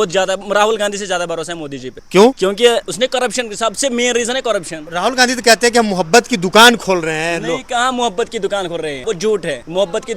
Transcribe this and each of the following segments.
बहुत ज्यादा राहुल गांधी से ज्यादा भरोसा है मोदी जी पे। क्यों? क्योंकि उसने करप्शन, सबसे मेन रीजन है करप्शन। राहुल गांधी तो कहते हैं कि हम मोहब्बत की दुकान खोल रहे हैं नहीं, कहाँ मोहब्बत की दुकान खोल रहे हैं, वो झूठ है। मोहब्बत की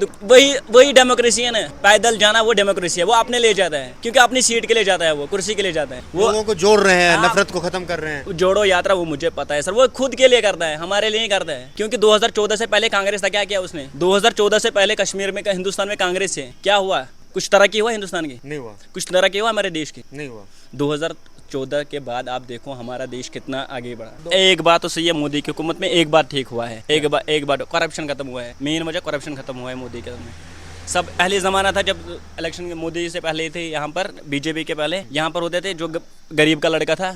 वही डेमोक्रेसी है ना, पैदल जाना वो डेमोक्रेसी है। वो अपने ले जाता है क्योंकि अपनी सीट के लिए जाता है, वो कुर्सी के लिए जाता है। वो लोगों को जोड़ रहे हैं, नफरत को खत्म कर रहे हैं। जोड़ो यात्रा वो मुझे पता है सर, वो खुद के लिए करता है, हमारे लिए नहीं करता है। क्योंकि 2014 से पहले कांग्रेस था, क्या किया उसने? 2014 से पहले कश्मीर में, हिंदुस्तान में कांग्रेस है, क्या हुआ? कुछ तरक्की हुआ हिंदुस्तान की? नहीं हुआ। कुछ तरक्की हुआ हमारे देश की? नहीं हुआ। 2014 के बाद आप देखो हमारा देश कितना आगे बढ़ा। एक बात तो सही है, मोदी की हुकूमत में एक बात ठीक हुआ है, एक बार करप्शन खत्म हुआ है। मेन वजह करप्शन खत्म हुआ है मोदी के में। सब पहले ज़माना था जब इलेक्शन मोदी से पहले थे, यहाँ पर बीजेपी के पहले यहाँ पर होते थे, जो गरीब का लड़का था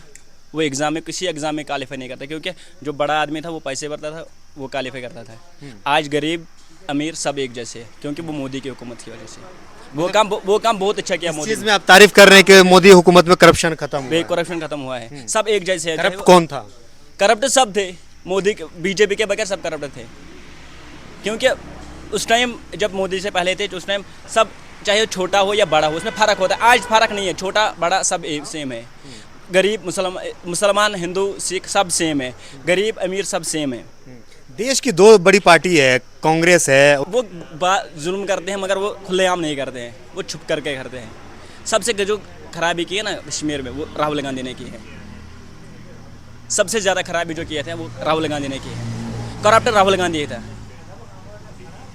वो एग्ज़ाम में, किसी एग्ज़ाम में क्वालिफाई नहीं करता, क्योंकि जो बड़ा आदमी था वो पैसे भरता था, वो क्वालिफाई करता था। आज गरीब अमीर सब एक जैसे है, क्योंकि वो मोदी की हुकूमत की वजह से वो काम बहुत अच्छा किया मोदी। चीज में आप तारीफ कर रहे हैं कि मोदी हुकूमत में करप्शन खत्म हुआ है। करप्शन खत्म हुआ है, सब एक जैसे है। करप्ट कौन था? करप्ट सब थे, मोदी बीजेपी के बगैर सब करप्ट थे। क्योंकि उस टाइम जब मोदी से पहले थे, उस टाइम सब, चाहे छोटा हो या बड़ा हो, उसमें फ़र्क होता है। आज फ़र्क नहीं है, छोटा बड़ा सब सेम है। गरीब मुसलमान हिंदू सिख सब सेम है, गरीब अमीर सब सेम है। देश की दो बड़ी पार्टी है, कांग्रेस है। वो जुल्म करते हैं मगर वो खुलेआम नहीं करते हैं, वो छुप करके करते हैं। सबसे जो खराबी की है ना कश्मीर में, वो राहुल गांधी ने की है। सबसे ज़्यादा खराबी जो किए थे वो राहुल गांधी ने की है। करप्ट राहुल गांधी ही था।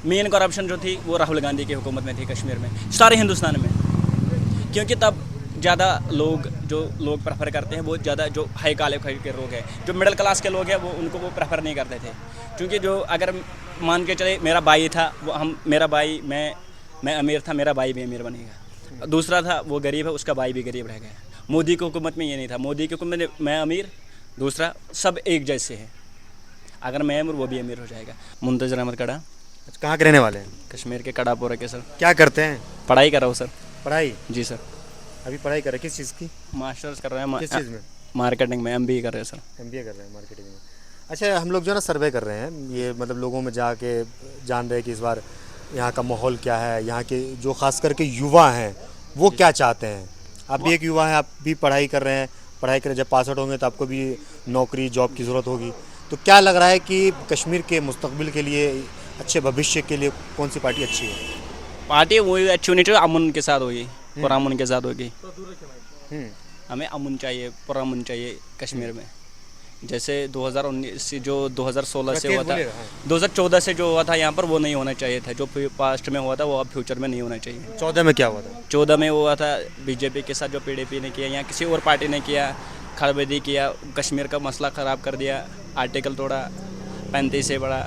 मेन करप्शन जो थी वो राहुल गांधी की हुकूमत में थी कश्मीर में, सारे हिंदुस्तान में। क्योंकि तब ज़्यादा लोग प्रेफर करते हैं, वो ज़्यादा जो हाई क्वालिफाइड के लोग हैं, जो मिडिल क्लास के लोग हैं, वो उनको वो प्रेफर नहीं करते थे। क्योंकि जो अगर मान के चले मेरा भाई था, मैं अमीर था, मेरा भाई भी अमीर बनेगा। दूसरा था वो गरीब है, उसका भाई भी गरीब रह गया। मोदी की हुकूमत में ये नहीं था। मोदी की हुकूमत में मैं अमीर, दूसरा सब एक जैसे है। अगर मैं अमीर वो भी अमीर हो जाएगा। मुंतज़र अहमद कड़ा। कहाँ के रहने वाले हैं? कश्मीर के कड़ापोरा के सर। क्या करते हैं? पढ़ाई कर रहा हूँ सर। पढ़ाई? जी सर। अभी पढ़ाई कर रहे हैं, किस चीज़ की? मास्टर्स कर रहे हैं। किस चीज़ में? मार्केटिंग में, MBA कर रहे हैं सर। MBA कर रहे हैं मार्केटिंग में। अच्छा, हम लोग जो है ना सर्वे कर रहे हैं, ये मतलब लोगों में जाके जान रहे हैं कि इस बार यहाँ का माहौल क्या है, यहाँ के जो खास करके युवा हैं वो क्या चाहते हैं। आप भी एक युवा हैं, आप भी पढ़ाई कर रहे हैं। पढ़ाई करें, जब पास आउट होंगे तो आपको भी नौकरी जॉब की ज़रूरत होगी। तो क्या लग रहा है कि कश्मीर के मुस्तकबिल के लिए, अच्छे भविष्य के लिए कौन सी पार्टी अच्छी है? पार्टी वही अच्छी होनी चाहिए, अमन के साथ होगी, पुरअमन के साथ होगी। हमें अमन चाहिए, पुरअमन चाहिए कश्मीर में। जैसे 2019 से, जो 2016 से हुआ था, 2014 से जो हुआ था यहाँ पर, वो नहीं होना चाहिए था। जो पास्ट में हुआ था वो अब फ्यूचर में नहीं होना चाहिए। 14 में क्या हुआ था? 14 में हुआ था बीजेपी के साथ, जो PDP ने किया या किसी और पार्टी ने किया, खरबदी किया, कश्मीर का मसला ख़राब कर दिया, आर्टिकल तोड़ा, 35 से बड़ा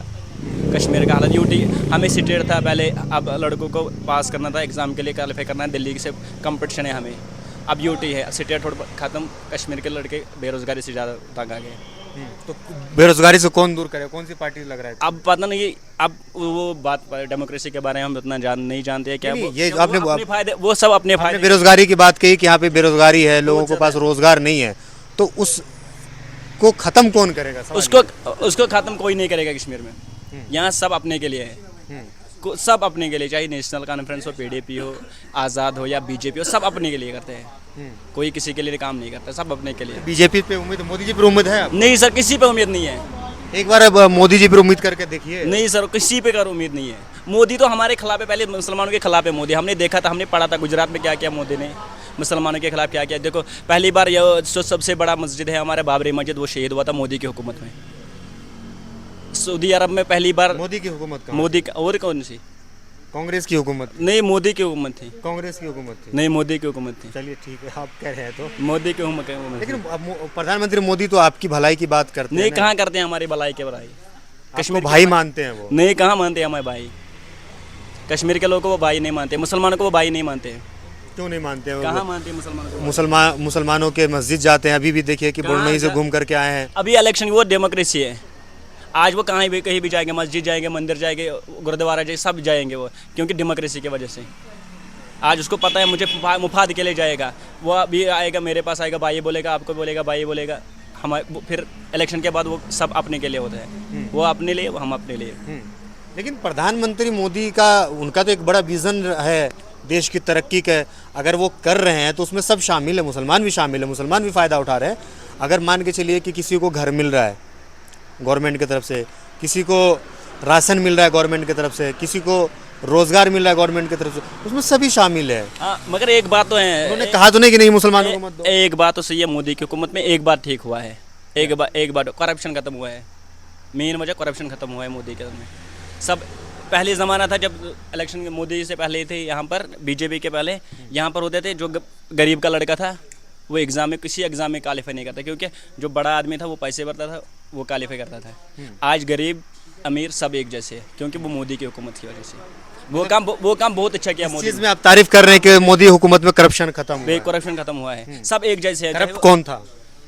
कश्मीर का हालत। यूटी हमें सीटेड था पहले, अब लड़कों को पास करना था, एग्ज़ाम के लिए क्वालिफाई करना है, दिल्ली से कंपटीशन है हमें। अब यूटी है, सीटेड थोड़ा ख़त्म, कश्मीर के लड़के बेरोज़गारी से ज़्यादा तंग आ गए। तो बेरोजगारी से कौन दूर करे? कौन सी पार्टी लग रहा है? अब पता नहीं, अब वो बात डेमोक्रेसी के बारे में हम उतना नहीं जानते हैं। क्या ये आपने अपने फायदे, वो सब अपने फायदे। बेरोजगारी की बात कही कि यहाँ पे बेरोजगारी है, लोगों के पास रोजगार नहीं है, तो उसको खत्म कौन करेगा? उसको ख़त्म कोई नहीं करेगा कश्मीर में। यहाँ सब अपने के लिए है, सब अपने के लिए, चाहे नेशनल कॉन्फ्रेंस हो, PDP हो, आज़ाद हो या BJP हो, सब अपने के लिए करते हैं। कोई किसी के लिए काम नहीं करता, सब अपने के लिए। बीजेपी पे उम्मीद, मोदी जी पर उम्मीद है? नहीं सर, किसी पे उम्मीद नहीं है। एक बार अब मोदी जी पर उम्मीद करके देखिए। नहीं सर, किसी पे कर उम्मीद नहीं है। मोदी तो हमारे खिलाफ है, पहले मुसलमानों के खिलाफ है मोदी। हमने देखा था, हमने पढ़ा था गुजरात में क्या किया मोदी ने, मुसलमानों के खिलाफ क्या किया। देखो पहली बार यह जो सबसे बड़ा मस्जिद है हमारे बाबरी मस्जिद, वो शहीद हुआ था मोदी की हुकूमत में। सऊदी अरब में पहली बार मोदी की हुकूमत का? मोदी का, और कौन सी? कांग्रेस की हुकूमत? नहीं, मोदी की हुकूमत थी। कांग्रेस की हुकूमत थी? नहीं, मोदी की हुकूमत थी। चलिए ठीक है, आप कह रहे हैं तो मोदी की हुकूमत। लेकिन प्रधानमंत्री मोदी तो आपकी भलाई की बात करते हैं। नहीं, कहाँ करते हैं हमारी भलाई के भलाई। कश्मीर भाई मानते हैं वो? नहीं, कहाँ मानते हैं हमारे भाई। कश्मीर के लोगों को वो भाई नहीं मानते, मुसलमानों को वो भाई नहीं मानते। क्यों नहीं मानते हैं? कहाँ मानते हैं मुसलमानों को? मुसलमानों के मस्जिद जाते हैं, अभी भी देखिए कि बुरनई से घूम करके आए हैं। अभी इलेक्शन वो डेमोक्रेसी है। आज वो कहीं भी जाएंगे, मस्जिद जाएंगे, मंदिर जाएंगे, गुरुद्वारा जाएंगे, सब जाएंगे वो, क्योंकि डेमोक्रेसी की वजह से। आज उसको पता है मुझे मुफाद के लिए जाएगा, वो अभी आएगा, मेरे पास आएगा, भाई बोलेगा, आपको बोलेगा, भाई बोलेगा। हमारे फिर इलेक्शन के बाद वो सब अपने के लिए होता है, वो अपने लिए, हम अपने लिए। लेकिन प्रधानमंत्री मोदी का, उनका तो एक बड़ा विजन है देश की तरक्की के अगर वो कर रहे हैं तो उसमें सब शामिल है, मुसलमान भी शामिल है, मुसलमान भी फ़ायदा उठा रहे हैं। अगर मान के चलिए कि किसी को घर मिल रहा है गवर्नमेंट की तरफ से, किसी को राशन मिल रहा है गवर्नमेंट की तरफ से, किसी को रोज़गार मिल रहा है गवर्नमेंट की तरफ से, उसमें सभी शामिल है। हाँ, मगर एक बात तो है, उन्होंने कहा तो नहीं कि नहीं मुसलमानों को मत दो। एक बात तो सही है, मोदी की हुकूमत में एक बार ठीक हुआ है, एक बार करप्शन खत्म हुआ है। मेन वजह करप्शन खत्म हुआ है मोदी के में। सब पहले ज़माना था जब इलेक्शन के मोदी से पहले थे यहाँ पर, बीजेपी के पहले यहाँ पर होते थे जो गरीब का लड़का था वो एग्ज़ाम में किसी एग्ज़ाम में क्वालिफाई नहीं करता, क्योंकि जो बड़ा आदमी था वो पैसे भरता था, वो क्वालिफाई करता था। आज गरीब अमीर सब एक जैसे है, क्योंकि वो मोदी की हुकूमत की वजह से वो काम बहुत अच्छा किया मोदी चीज़ में आप तारीफ कर रहे हैं कि मोदी हुकूमत में करप्शन खत्म हुआ ने। है। करप्शन खत्म हुआ है, सब एक जैसे है। करप्ट कौन था?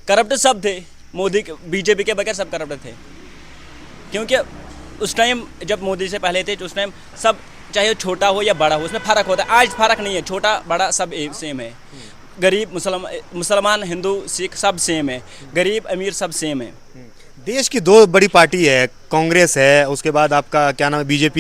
करप्ट सब थे, मोदी बीजेपी के बगैर सब करप्ट थे। क्योंकि उस टाइम जब मोदी से पहले थे तो उस टाइम सब, चाहे छोटा हो या बड़ा हो, उसमें फ़र्क होता है। आज फ़र्क नहीं है, छोटा बड़ा सब सेम है। गरीब मुसलमान हिंदू सिख सब सेम है, गरीब अमीर सब सेम है। देश की दो बड़ी पार्टी है, कांग्रेस है, उसके बाद आपका क्या नाम है, बीजेपी